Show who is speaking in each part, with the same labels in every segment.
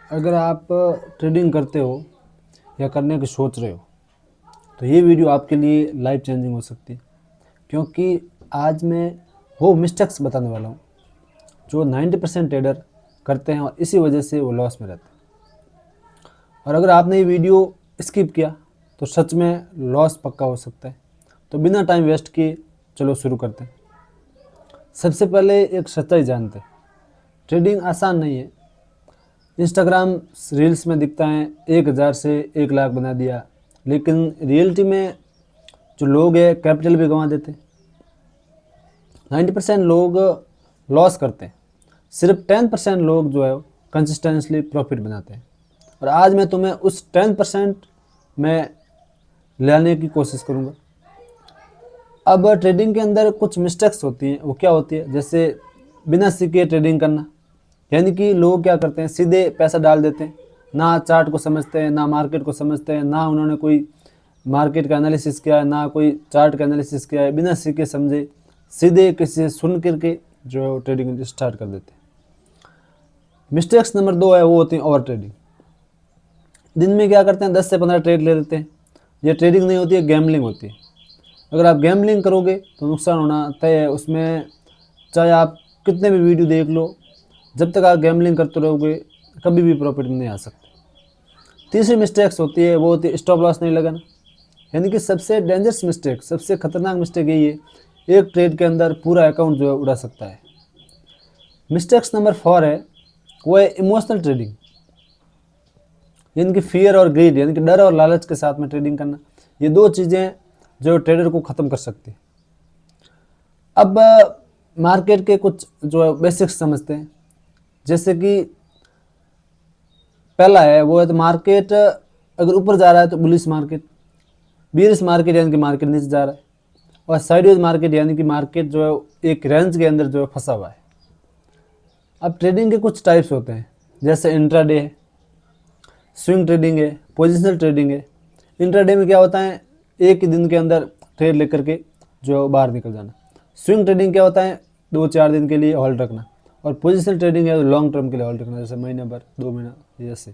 Speaker 1: अगर आप ट्रेडिंग करते हो या करने की सोच रहे हो तो ये वीडियो आपके लिए लाइफ चेंजिंग हो सकती है, क्योंकि आज मैं वो मिस्टेक्स बताने वाला हूँ जो 90% ट्रेडर करते हैं और इसी वजह से वो लॉस में रहते हैं। और अगर आपने ये वीडियो स्किप किया तो सच में लॉस पक्का हो सकता है। तो बिना टाइम वेस्ट किए चलो शुरू करते हैं। सबसे पहले एक सच्चाई जानते हैं, ट्रेडिंग आसान नहीं है। इंस्टाग्राम रील्स में दिखता है 1000 से 1 लाख बना दिया, लेकिन रियलिटी में जो लोग हैं कैपिटल भी गंवा देते हैं। 90% लोग लॉस करते हैं, सिर्फ 10% लोग जो है कंसिस्टेंटली प्रॉफिट बनाते हैं। और आज मैं तुम्हें उस 10% में लाने की कोशिश करूँगा। अब ट्रेडिंग के अंदर कुछ मिस्टेक्स होती हैं, वो क्या होती है, जैसे बिना सीखे ट्रेडिंग करना। यानी कि लोग क्या करते हैं, सीधे पैसा डाल देते हैं, ना चार्ट को समझते हैं, ना मार्केट को समझते हैं, ना उन्होंने कोई मार्केट का एनालिसिस किया है, ना कोई चार्ट का एनालिसिस किया है। बिना सीखे समझे सीधे किसी से सुन करके जो ट्रेडिंग स्टार्ट कर देते हैं। मिस्टेक्स नंबर 2 है, वो होती है ओवर ट्रेडिंग। दिन में क्या करते हैं, 10 से 15 ट्रेड ले लेते हैं। ये ट्रेडिंग नहीं होती है, गैम्बलिंग होती है। अगर आप गैम्बलिंग करोगे तो नुकसान होना तय है उसमें, चाहे आप कितने भी वीडियो देख लो। जब तक आप गैम्बलिंग करते रहोगे कभी भी प्रॉफिट में नहीं आ सकते। तीसरी मिस्टेक्स होती है, वो होती है स्टॉप लॉस नहीं लगाना। यानी कि सबसे डेंजरस मिस्टेक, सबसे खतरनाक मिस्टेक यही है, एक ट्रेड के अंदर पूरा अकाउंट जो है उड़ा सकता है। मिस्टेक्स नंबर 4 है, वो है इमोशनल ट्रेडिंग। यानी कि फियर और ग्रीड, यानी कि डर और लालच के साथ में ट्रेडिंग करना। ये दो चीज़ें जो ट्रेडर को ख़त्म कर सकती है। अब मार्केट के कुछ जो बेसिक्स समझते हैं। जैसे कि पहला है, वो है तो मार्केट अगर ऊपर जा रहा है तो बुलिश मार्केट, बीरिश मार्केट यानी कि मार्केट नीचे जा रहा है, और साइडवेज मार्केट यानी कि मार्केट जो है एक रेंज के अंदर जो है फंसा हुआ है। अब ट्रेडिंग के कुछ टाइप्स होते हैं, जैसे इंट्राडे है, स्विंग ट्रेडिंग है, पोजिशनल ट्रेडिंग है। इंट्राडे में क्या होता है, एक ही दिन के अंदर ट्रेड लेकर के जो बाहर निकल जाना। स्विंग ट्रेडिंग क्या होता है, 2-4 दिन के लिए होल्ड रखना। और पोजिशनल ट्रेडिंग है लॉन्ग टर्म के लिए होल्ड रखना, जैसे महीने भर, 2 महीना जैसे।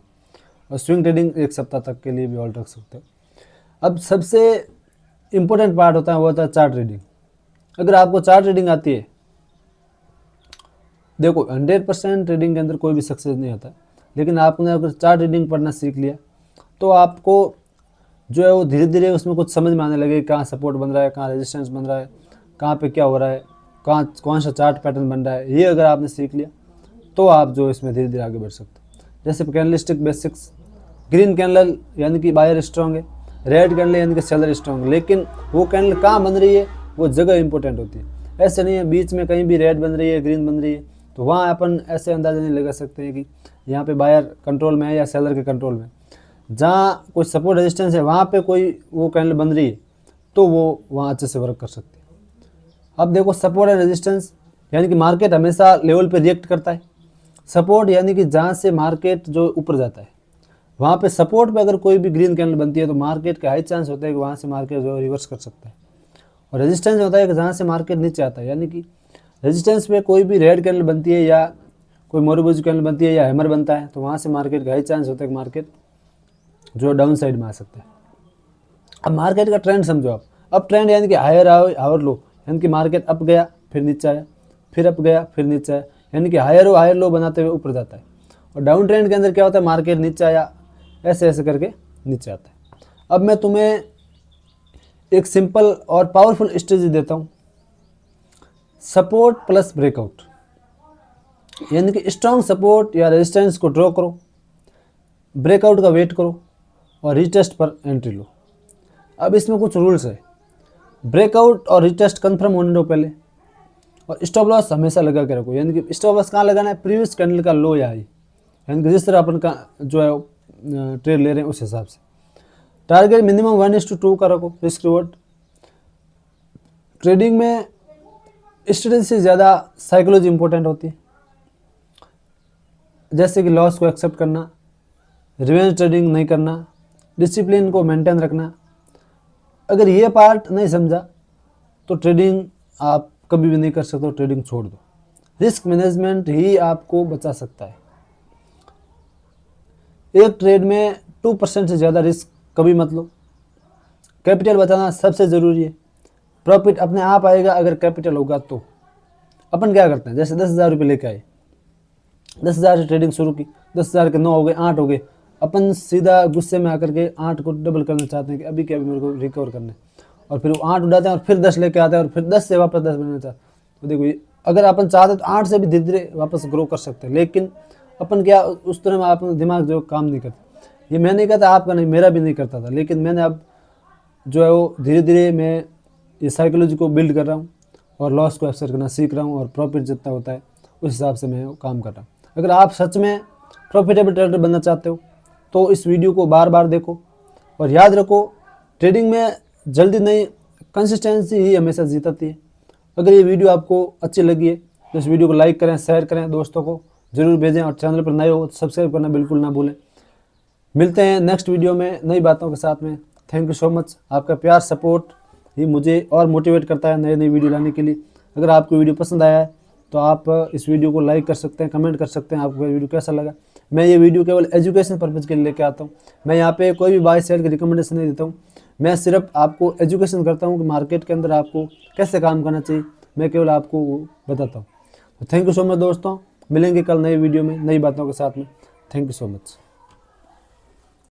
Speaker 1: और स्विंग ट्रेडिंग 1 सप्ताह तक के लिए भी होल्ड रख सकते हो। अब सबसे इम्पोर्टेंट पार्ट होता है, वो होता है चार्ट ट्रेडिंग। अगर आपको चार्ट ट्रेडिंग आती है, देखो 100% ट्रेडिंग के अंदर कोई भी सक्सेस नहीं होता, लेकिन आपने अगर चार्ट ट्रेडिंग पढ़ना सीख लिया तो आपको जो है वो धीरे धीरे उसमें कुछ समझ में आने लगे, कहाँ सपोर्ट बन रहा है, कहाँ रेजिस्टेंस बन रहा है, कहाँ पे क्या हो रहा है, कहाँ कौन सा चार्ट पैटर्न बन रहा है। ये अगर आपने सीख लिया तो आप जो इसमें धीरे धीरे आगे बढ़ सकते हो। जैसे कैंडलस्टिक बेसिक्स, ग्रीन कैंडल यानी कि बायर स्ट्रॉन्ग है, रेड कैंडल यानी कि सेलर स्ट्रॉन्ग है, लेकिन वो कैंडल कहाँ बन रही है, वो जगह इंपॉर्टेंट होती है। ऐसे नहीं है बीच में कहीं भी रेड बन रही है, ग्रीन बन रही है, तो वहाँ अपन ऐसे अंदाजा नहीं लगा सकते हैं कि यहाँ पे बायर कंट्रोल में है या सेलर के कंट्रोल में। जहाँ कोई सपोर्ट रेजिस्टेंस है वहाँ पे कोई वो कैंडल बन रही है तो वो वहाँ अच्छे से वर्क कर सकती है। अब देखो सपोर्ट एंड रेजिस्टेंस, यानी कि मार्केट हमेशा लेवल पे रिएक्ट करता है। सपोर्ट यानी कि जहाँ से मार्केट जो ऊपर जाता है, वहाँ पे सपोर्ट पे अगर कोई भी ग्रीन कैंडल बनती है तो मार्केट का हाई चांस होता है कि वहाँ से मार्केट जो रिवर्स कर सकता है। और रेजिस्टेंस होता है कि जहाँ से मार्केट नीचे आता है, यानी कि रेजिस्टेंस पे कोई भी रेड कैंडल बनती है या कोई मोरबुज कैंडल बनती है या हैमर बनता है तो वहाँ से मार्केट का हाई चांस होता है कि मार्केट जो डाउन साइड में आ सकता है। अब मार्केट का ट्रेंड समझो आप। अब ट्रेंड यानी कि हायर हायर लो, यानी कि मार्केट अप गया फिर नीचे आया, फिर अप गया फिर नीचे आया, यानी कि हायर लो बनाते हुए ऊपर जाता है। और डाउन ट्रेंड के अंदर क्या होता है, मार्केट नीचे आया, ऐसे ऐसे करके नीचे आता है। अब मैं तुम्हें एक सिंपल और पावरफुल स्ट्रेटजी देता हूँ, सपोर्ट प्लस ब्रेकआउट। यानी कि स्ट्रॉन्ग सपोर्ट या रेजिस्टेंस को ड्रॉ करो, ब्रेकआउट का वेट करो और रिटेस्ट पर एंट्री लो। अब इसमें कुछ रूल्स है, ब्रेकआउट और रिटेस्ट कंफर्म होने दो पहले, और स्टॉप लॉस हमेशा लगा के रखो। यानी कि स्टॉप लॉस कहाँ लगाना है, प्रीवियस कैंडल का लो या हाई, यानी कि जिस तरह अपन का जो है ट्रेड ले रहे हैं उस हिसाब से। टारगेट मिनिमम 1:2 का रखो, रिस्क रिवॉर्ड। ट्रेडिंग में स्ट्रेटेजी से ज़्यादा साइकोलॉजी इंपॉर्टेंट होती है, जैसे कि लॉस को एक्सेप्ट करना, रिवेंज ट्रेडिंग नहीं करना, डिसिप्लिन को मेंटेन रखना। अगर ये पार्ट नहीं समझा तो ट्रेडिंग आप कभी भी नहीं कर सकते हो, ट्रेडिंग छोड़ दो। रिस्क मैनेजमेंट ही आपको बचा सकता है। एक ट्रेड में 2% से ज़्यादा रिस्क कभी मत लो। कैपिटल बचाना सबसे ज़रूरी है। प्रॉफिट अपने आप आएगा अगर कैपिटल होगा तो। अपन क्या करते हैं, जैसे 10,000 रुपये लेके आए, 10,000 से ट्रेडिंग शुरू की, 10,000 के 9 हो गए, 8 हो गए, अपन सीधा गुस्से में आकर के 8 को डबल करना चाहते हैं कि अभी क्या अभी मेरे को रिकवर करना है, और फिर वो 8 उड़ाते हैं और फिर 10 लेके आते हैं और फिर 10 से वापस 10 बनना चाहते हैं। तो देखो ये अगर अपन चाहते तो 8 से भी धीरे धीरे वापस ग्रो कर सकते हैं, लेकिन अपन क्या उस तरह में अपना दिमाग जो काम नहीं करता। ये मैं नहीं कहता आपका नहीं, मेरा भी नहीं करता था, लेकिन मैंने अब जो है वो धीरे धीरे मैं ये साइकोलॉजी को बिल्ड कर रहा हूँ और लॉस को एक्सेप्ट करना सीख रहा हूँ, और प्रॉफिट जितना होता है उस हिसाब से मैं काम कर रहा हूँ। अगर आप सच में प्रॉफिटेबल ट्रेडर बनना चाहते हो तो इस वीडियो को बार बार देखो, और याद रखो ट्रेडिंग में जल्दी नहीं, कंसिस्टेंसी ही हमेशा जीतती है। अगर ये वीडियो आपको अच्छी लगी है तो इस वीडियो को लाइक करें, शेयर करें, दोस्तों को जरूर भेजें, और चैनल पर नए हो तो सब्सक्राइब करना बिल्कुल ना भूलें। मिलते हैं नेक्स्ट वीडियो में नई बातों के साथ में। Thank you so much. आपका प्यार सपोर्ट ही मुझे और मोटिवेट करता है नई नई वीडियो लाने के लिए। अगर आपको वीडियो पसंद आया है तो आप इस वीडियो को लाइक कर सकते हैं, कमेंट कर सकते हैं आपको वीडियो कैसा लगा। मैं ये वीडियो केवल एजुकेशन पर्पज़ के लिए लेके आता हूँ। मैं यहाँ पे कोई भी बाय सेल की रिकमेंडेशन नहीं देता हूँ। मैं सिर्फ आपको एजुकेशन करता हूँ कि मार्केट के अंदर आपको कैसे काम करना चाहिए, मैं केवल आपको बताता हूँ। तो थैंक यू सो मच दोस्तों, मिलेंगे कल नई वीडियो में नई बातों के साथ में। Thank you so much.